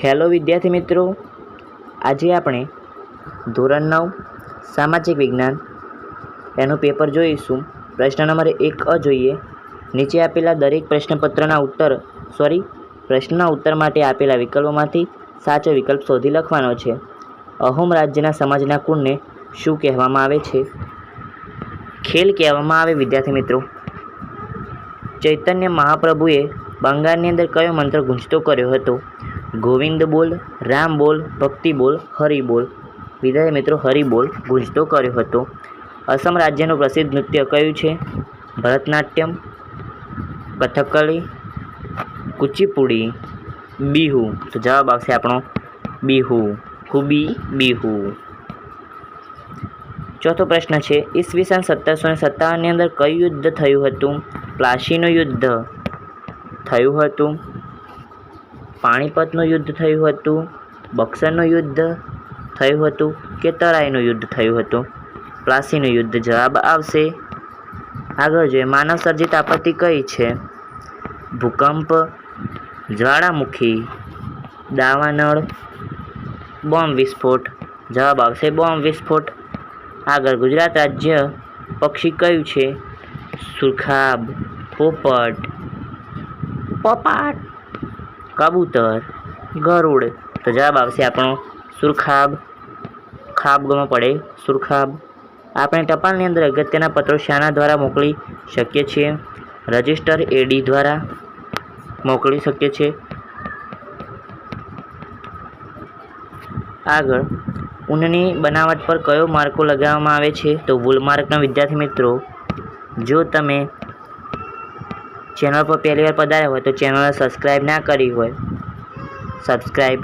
Hello વિદ્યાર્થી મિત્રો, આજે આપણે ધોરણ 9 સામાજિક વિજ્ઞાન એનું પેપર જોઈશું। પ્રશ્ન નંબર 1 જોઈએ। નીચે આપેલા દરેક પ્રશ્નના ઉત્તર માટે આપેલા વિકલ્પોમાંથી સાચો વિકલ્પ શોધી લખવાનો છે। અહોમ રાજ્યના સમાજના કુળને શું કહેવામાં આવે છે? ખેલ કહેવામાં આવે। વિદ્યાર્થી મિત્રો, ચૈતન્ય મહાપ્રભુએ બંગાળની અંદર કયો મંત્ર ગૂંજતો કર્યો હતો? ગોવિંદ બોલ, રામ બોલ, ભક્તિ બોલ, હરિ બોલ। વિદ્યાર્થી મિત્રો, હરિ બોલ ગૂંજતો કર્યો હતો। અસમ રાજ્યનું પ્રસિદ્ધ નૃત્ય કયું છે? ભરતનાટ્યમ, કથકલી, કુચીપુડી, બિહુ। તો જવાબ આવશે આપણો બિહુ, બિહુ। ચોથો પ્રશ્ન છે, ઈસવીસન 1757ની અંદર કયું યુદ્ધ થયું હતું? પ્લાસીનું યુદ્ધ થયું હતું, પાણીપતનું યુદ્ધ થયું હતું, બક્સરનું યુદ્ધ થયું હતું કે તરાઈનું યુદ્ધ થયું હતું? પ્લાસીનું યુદ્ધ જવાબ આવશે। આગળ જોઈએ, માનવ સર્જિત આપત્તિ કઈ છે? ભૂકંપ, જ્વાળામુખી, દાવાનળ, બોમ્બ વિસ્ફોટ। જવાબ આવશે બોમ્બ વિસ્ફોટ। આગળ, ગુજરાત રાજ્ય પક્ષી કયું છે? સુરખાબ, પોપટ, કબૂતર, ગરુડ। તો જવાબ આવશે આપણો સુરખાબ, ખાબમાં પડે સુરખાબ। આપણે ટપાલની અંદર અગત્યના પત્રો શાના દ્વારા મોકલી શકીએ છીએ? રજિસ્ટર એડી દ્વારા મોકલી શકીએ છીએ। આગળ, ઊનની બનાવટ પર કયો માર્કો લગાવવામાં આવે છે? તો વૂલ માર્કનો। વિદ્યાર્થી મિત્રો, જો તમે ચેનલ પર પહેલી વાર પધાર્યા હોય તો ચેનલને સબસ્ક્રાઈબ ના કરી હોય, સબસ્ક્રાઈબ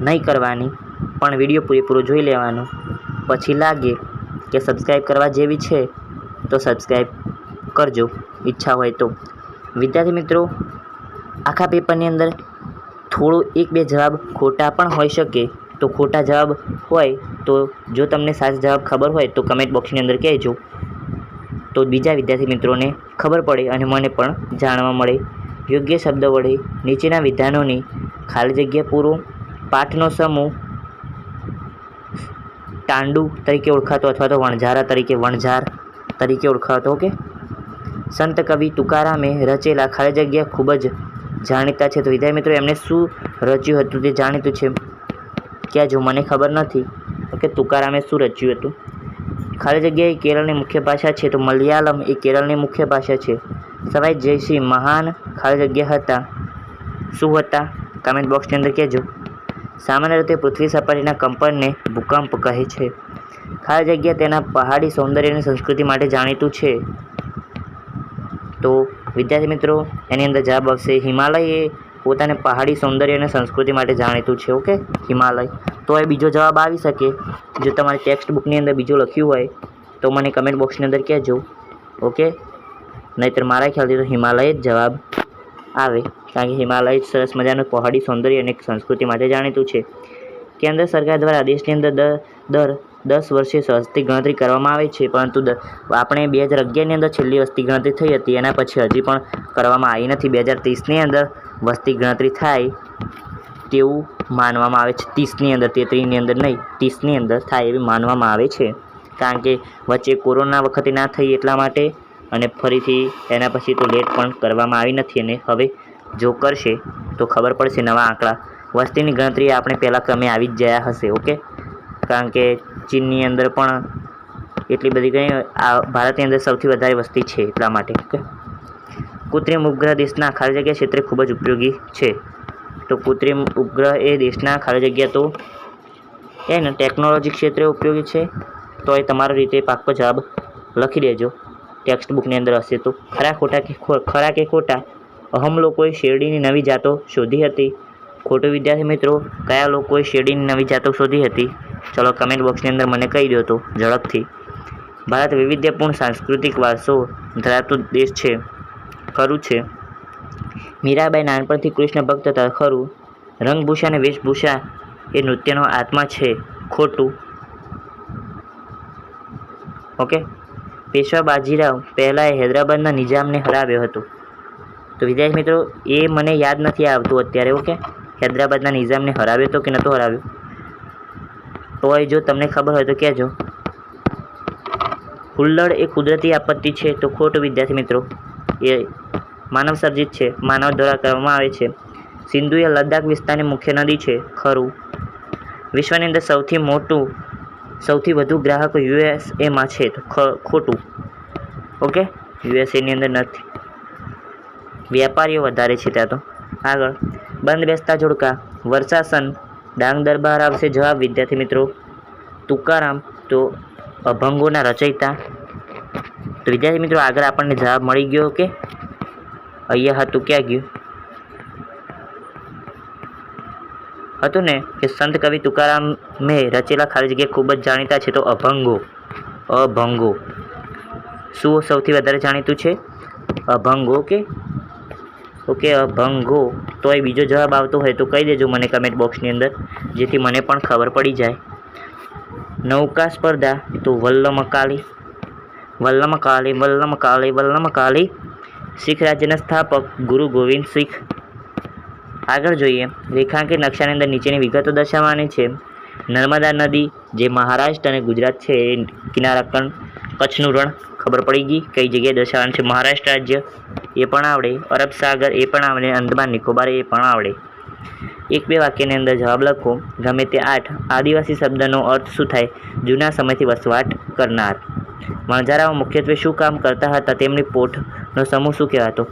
નહીં કરવાની, પણ વિડીયો પૂરેપૂરો જોઈ લેવાનો, પછી લાગે કે સબસ્ક્રાઈબ કરવા જેવી છે તો સબસ્ક્રાઈબ કરજો, ઈચ્છા હોય તો। વિદ્યાર્થી મિત્રો, આખા પેપરની અંદર થોડો 1-2 જવાબ ખોટા પણ હોઈ શકે, તો ખોટા જવાબ હોય તો જો તમને સાચો જવાબ ખબર હોય તો કમેન્ટ બોક્સની અંદર કહેજો, તો બીજા વિદ્યાર્થી મિત્રોને ખબર પડે અને મને પણ જાણવા મળે। યોગ્ય શબ્દ વડે નીચેના વિધાનોની ખાલી જગ્યા પૂરો। પાઠનો સમૂહ તાંડુ તરીકે ઓળખાતો અથવા તો વણઝાર તરીકે ઓળખાતો। ઓકે, સંત કવિ તુકારામે રચેલા ખાલી જગ્યા ખૂબ જ જાણીતા છે। તો વિદ્યાર્થી મિત્રો, એમને શું રચ્યું હતું તે જાણીતું છે? કહેજો, મને ખબર નથી। ઓકે, તુકારામે શું રચ્યું હતું? ખાલી જગ્યા એ કેરળની મુખ્ય ભાષા છે, તો મલયાલમ એ કેરળની મુખ્ય ભાષા છે। સવાઈ જયસિંહ મહાન ખાલી જગ્યા હતા, શું હતા? કમેન્ટ બોક્સની અંદર કહેજો। સામાન્ય રીતે પૃથ્વી સપાટીના કંપનને ભૂકંપ કહે છે। ખાલી જગ્યા તેના પહાડી સૌંદર્ય અને સંસ્કૃતિ માટે જાણીતું છે। તો વિદ્યાર્થી મિત્રો, એની અંદર જવાબ આવશે હિમાલય એ પોતાને પહાડી સૌંદર્ય અને સંસ્કૃતિ માટે જાણીતું છે। ઓકે, હિમાલય। તો એ બીજો જવાબ આવી શકે, જો તમારી ટેક્સ્ટ બુકની અંદર બીજું લખ્યું હોય તો મને કમેન્ટ બોક્સની અંદર કહેજો। ઓકે, નહીંતર મારા ખ્યાલથી તો હિમાલય જ જવાબ આવે, કારણ કે હિમાલય સરસ મજાનું પહાડી સૌંદર્ય અને સંસ્કૃતિ માટે જાણીતું છે। કેન્દ્ર સરકાર દ્વારા દેશની અંદર દર 10 વર્ષે વસ્તી ગણતરી કરવામાં આવે છે, પરંતુ આપણે 2011ની અંદર છેલ્લી વસ્તી ગણતરી થઈ હતી, એના પછી હજી પણ કરવામાં આવી નથી। 2030ની અંદર વસ્તી ગણતરી થાય તેવું માનવામાં આવે છે। 30ની અંદર, 33ની અંદર નહીં, 30ની અંદર થાય એવી માનવામાં આવે છે, કારણ કે વચ્ચે કોરોના વખતે ના થઈ એટલા માટે, અને ફરીથી એના પછી તો લેટ પણ કરવામાં આવી નથી, અને હવે જો કરશે તો ખબર પડશે નવા આંકડા। વસ્તીની ગણતરી આપણે પહેલાં ક્રમે આવી જ ગયા હશે। ઓકે, કારણ કે ચીનની અંદર પણ એટલી બધી કંઈ, ભારતની અંદર સૌથી વધારે વસ્તી છે એટલા માટે। ઓકે, કૃત્રિમ ઉપગ્રહ દેશના ખાલી જગ્યા ક્ષેત્રે ખૂબ જ ઉપયોગી છે। તો કૃત્રિમ ઉપગ્રહ એ દેશના ખાલી જગ્યા તો એને ટેકનોલોજી ક્ષેત્રે ઉપયોગી છે, તો એ તમારી રીતે પાક્કો જવાબ લખી દેજો, ટેક્સ્ટ બુકની અંદર હશે તો। ખરા કે ખોટા? અહમ લોકોએ શેરડીની નવી જાતો શોધી હતી। ખોટું વિદ્યાર્થી મિત્રો, કયા લોકોએ શેરડીની નવી જાતો શોધી હતી? ચલો કમેન્ટ બોક્સની અંદર મને કહી દો તો ઝડપથી। ભારત વૈવિધ્યપૂર્ણ સાંસ્કૃતિક વારસો ધરાવતો દેશ છે, ખરું છે। મીરાબાઈ નાનપણથી કૃષ્ણ ભક્ત હતા, ખરું। રંગભૂષા અને વેશભૂષા એ નૃત્યનો આત્મા છે, ખોટું। ઓકે, પેશવા બાજીરાવ પહેલાં હૈદરાબાદના નિઝામને હરાવ્યો હતો। તો વિદ્યાર્થી મિત્રો, એ મને યાદ નથી આવતું અત્યારે। ઓકે, હૈદરાબાદના નિઝામને હરાવ્યો હતો કે નહોતો હરાવ્યો? તો જો તમને ખબર હોય તો કહેજો. હુલ્લડ એ કુદરતી આપત્તિ છે તો ખોટું વિદ્યાર્થી મિત્રો. એ માનવ સર્જિત છે, માનવ દ્વારા કરવામાં આવે છે. સિંધુ એ લદ્દાખ વિસ્તારની મુખ્ય નદી છે, ખરું. વિશ્વની અંદર સૌથી વધુ ગ્રાહકો યુએસએમાં છે તો ખોટું. ઓકે, યુએસએની અંદર નથી, વેપારીઓ વધારે છે ત્યાં. તો આગળ, બંધ બેસતા જોડકા, વર્ષાસન, ડાંગ દરબાર આવશે જવાબ વિદ્યાર્થી મિત્રો. તુકારામ તો અભંગોના રચયિતા. તો વિદ્યાર્થી મિત્રો આગળ આપણને જવાબ મળી ગયો કે અહીંયા હતું, ક્યાં ગયું હતું ને કે સંત કવિ તુકારામે રચેલા ખાલી જગ્યા ખૂબ જ જાણીતા છે તો અભંગો. શું સૌથી વધારે જાણીતું છે? અભંગો. ઓકે, અભંગો. તો એ બીજો જવાબ આવતો હોય તો કહી દેજો મને કમેન્ટ બોક્સની અંદર, જેથી મને પણ ખબર પડી જાય. નૌકા સ્પર્ધા તો વલ્લમકાલી. શીખ રાજ્યના સ્થાપક ગુરુ ગોવિંદ શીખ. આગળ જોઈએ, રેખાંકિત નકશાની અંદર નીચેની વિગતો દર્શાવવાની છે. નર્મદા નદી જે મહારાષ્ટ્ર અને ગુજરાત છે એ કિનારા કચ્છનું રણ ખબર પડી ગઈ. કઈ જગ્યાએ દર્શાવવાનું છે? મહારાષ્ટ્ર રાજ્ય, એ પણ આવડે. અરબ સાગર, એ પણ આવડે. અંદમાન નિકોબાર, એ પણ આવડે. 1-2 વાક્યની અંદર જવાબ લખો. ગમે તે 8. આદિવાસી શબ્દનો અર્થ શું થાય? જૂના સમયથી વસવાટ કરનાર. વણઝારાઓ મુખ્યત્વે શું કામ કરતા હતા? તેમની પોટનો સમૂહ શું કહેવાતો?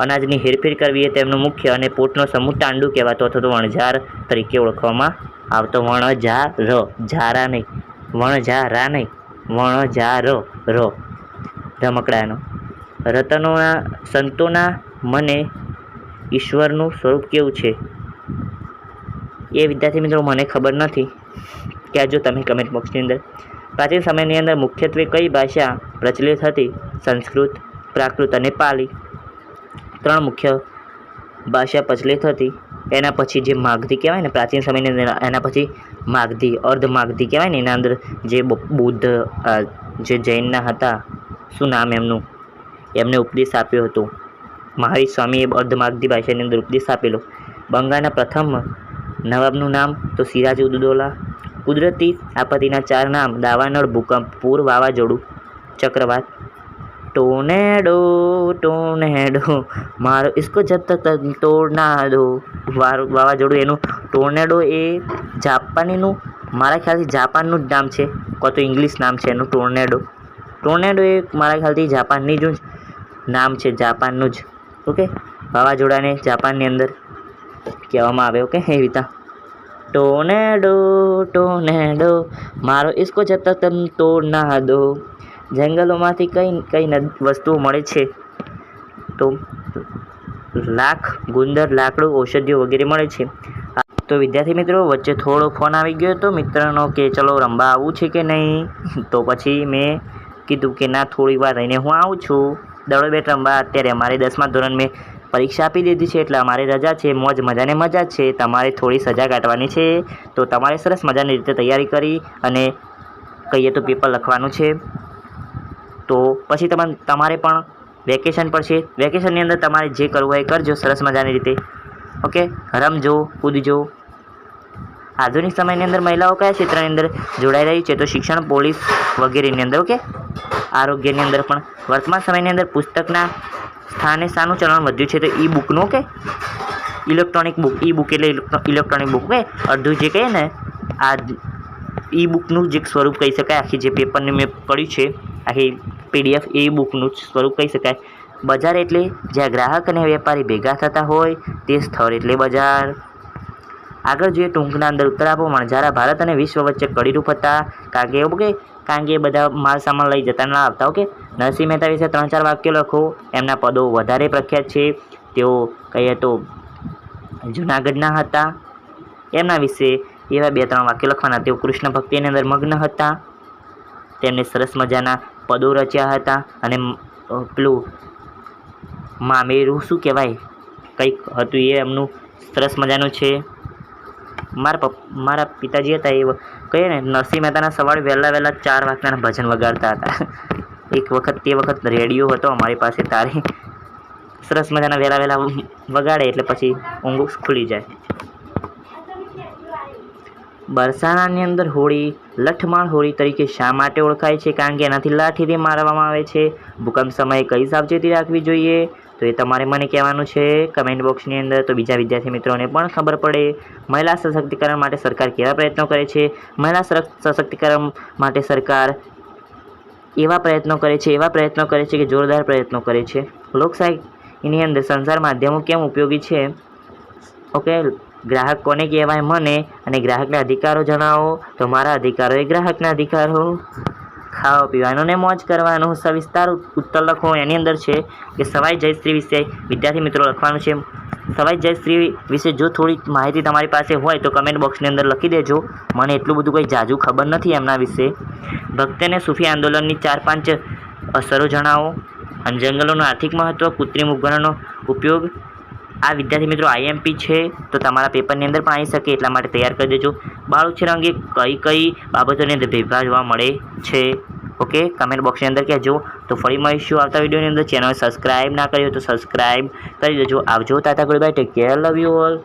અનાજની હેરફેર કરવી એ તેમનો મુખ્ય, અને પોટનો સમૂહ તાંડુ કહેવાતો અથવા તો વણઝાર તરીકે ઓળખવામાં આવતો. વણઝાર રમકડાનો. સંતોના મને ઈશ્વરનું સ્વરૂપ કેવું છે? એ વિદ્યાર્થી મિત્રો મને ખબર નથી, કહેજો તમે કમેન્ટ બોક્સની અંદર. પ્રાચીન સમયની અંદર મુખ્યત્વે કઈ ભાષા પ્રચલિત હતી? સંસ્કૃત, પ્રાકૃત અને પાલી. 3 મુખ્ય ભાષા પ્રચલિત હતી. એના પછી જે માગધી કહેવાય ને પ્રાચીન સમયની અંદર, એના પછી માગધી, અર્ધ માગધી કહેવાય ને, એના અંદર જે બુદ્ધ જે જૈનના હતા, શું નામ એમનું, એમને ઉપદેશ આપ્યો હતો. મહાવીર સ્વામીએ અર્ધ માગધી ભાષાની અંદર ઉપદેશ આપેલો. બંગાળના પ્રથમ નવાબનું નામ તો સિરાજ ઉદ્દૌલા. કુદરતી આપત્તિના 4 નામ: દાવાનળ, ભૂકંપ, પૂર, વાવાઝોડું, ચક્રવાત. ટોર્નેડો મારો ઇસકો જબ તક તોડ ના દો. વાવાઝોડું એનું ટોર્નેડો એ જાપાનીનું, મારા ખ્યાલથી જાપાનનું જ નામ છે, કાં તો ઇંગ્લિશ નામ છે એનું. ટોર્નેડો એ મારા ખ્યાલથી જાપાનની જ નામ છે, જાપાનનું જ. ઓકે, વાવાઝોડાને જાપાનની અંદર કહેવામાં આવે. ઓકે, એ રીતે ટોર્નેડો મારો ઇસકો જબ તક તોડ ના દો. જંગલોમાંથી કઈ વસ્તુઓ મળે છે? તો લાખ, ગુંદર, લાકડું, ઔષધિઓ વગેરે મળે છે. તો વિદ્યાર્થી મિત્રો વચ્ચે થોડો ફોન આવી ગયો હતો મિત્રનો કે ચલો રમવા આવવું છે કે નહીં. તો પછી મેં કીધું કે ના, થોડી વાર રહીને હું આવું છું દડો બેટ રમવા. અત્યારે અમારે 10મા ધોરણ મેં પરીક્ષા આપી દીધી છે એટલે અમારે રજા છે, મોજ મજાને મજા છે. તમારે થોડી સજા કાઢવાની છે, તો તમારે સરસ મજાની રીતે તૈયારી કરી અને કહીએ તો પેપર લખવાનું છે. તો પછી તમારે પણ વેકેશન પડશે. વેકેશનની અંદર તમારે જે કરવું હોય એ કરજો સરસ મજાની રીતે. ઓકે, રમજો, કૂદજો. આધુનિક સમયની અંદર મહિલાઓ કયા ક્ષેત્રની અંદર જોડાઈ રહી છે? તો શિક્ષણ, પોલીસ વગેરેની અંદર. ઓકે, આરોગ્યની અંદર પણ. વર્તમાન સમયની અંદર પુસ્તકના સ્થાને શાનું ચલણ વધ્યું છે? તો ઈ બુકનું. Okay, electronic book. E book એટલે ઇલેક્ટ્રોનિક બુક. ઓકે, અડધું જે કહીએ ને આ ઈ બુકનું જે સ્વરૂપ કહી શકાય. આખી જે પેપરની મેં કર્યું છે આખી PDF, એ બુકનું સ્વરૂપ કહી શકાય. બજાર એટલે જ્યાં ગ્રાહક અને વેપારી ભેગા થતા હોય તે સ્થળ એટલે બજાર. આગળ જોઈએ, ટૂંકના અંદર ઉત્તર આપો. વણઝારા ભારત અને વિશ્વ વચ્ચે કડીરૂપ હતા કારણ કે એ બધા માલ સામાન લઈ જતા ના આવતા. ઓકે, નરસિંહ મહેતા વિશે 3-4 વાક્યો લખો. એમના પદો વધારે પ્રખ્યાત છે. તેઓ કહીએ તો જૂનાગઢના હતા. એમના વિશે એવા 2-3 વાક્યો લખવાના. તેઓ કૃષ્ણ ભક્તિની અંદર મગ્ન હતા. તેમને સરસ મજાના પદો રચ્યા હતા. અને પેલું મામેરું શું કહેવાય, કંઈક હતું, એ એમનું સરસ મજાનું છે. મારા પિતાજી હતા એ કહીએ ને નરસિંહ મહેતાના સવારે વહેલા 4 વાગ્યાના ભજન વગાડતા હતા. તે વખત રેડિયો હતો અમારી પાસે. તારે સરસ મજાના વહેલા વગાડે એટલે પછી ઊંઘ ખુલી જાય. બરસાણાની અંદર હોળી લઠમાળ હોળી તરીકે શા માટે ઓળખાય છે? કારણ કે એનાથી લાઠીથી મારવામાં આવે છે. ભૂકંપ સમયે કઈ સાવચેતી રાખવી જોઈએ? તો એ તમારે મને કહેવાનું છે કમેન્ટ બોક્સની અંદર, તો બીજા વિદ્યાર્થી મિત્રોને પણ ખબર પડે. મહિલા સશક્તિકરણ માટે સરકાર કેવા પ્રયત્નો કરે છે? મહિલા સશક્તિકરણ માટે સરકાર એવા પ્રયત્નો કરે છે કે જોરદાર પ્રયત્નો કરે છે. લોકશાહીની અંદર સંચાર માધ્યમો કેમ ઉપયોગી છે? ઓકે, ગ્રાહક કોને કહેવાય? મને. અને ગ્રાહકના અધિકારો જણાવો. તો મારા અધિકારો એ ગ્રાહકના અધિકારો. ખાવા પીવાનું ને મોજ કરવાનું. સવિસ્તાર ઉત્તર લખો. એની અંદર છે કે સવાઈ જયશ્રી વિશે વિદ્યાર્થી મિત્રો લખવાનું છે. સવાઈ જયશ્રી વિશે જો થોડી માહિતી તમારી પાસે હોય તો કમેન્ટ બોક્સની અંદર લખી દેજો. મને એટલું બધું કંઈ જાજુ ખબર નથી એમના વિશે. ભક્તિ અને સૂફી આંદોલનની 4-5 અસરો જણાવો. અને જંગલોનું આર્થિક મહત્ત્વ, કૃત્રિમ ઉપકરણનો ઉપયોગ. આ વિદ્યાર્થી મિત્રો IMP છે, તો તમારા પેપરની અંદર પણ આવી શકે, એટલા માટે તૈયાર કરી દેજો. બાળ ઉછેર અંગે કઈ બાબતોની અંદર ભેદભાવ જોવા મળે છે? ઓકે, કમેન્ટ બોક્સની અંદર કહેજો. તો ફરી મળીશું આવતા વિડીયોની અંદર. ચેનલ સબસ્ક્રાઈબ ના કરી હોય તો સબસ્ક્રાઈબ કરી દેજો. આવજો. તાતા good bye, take care, love you all.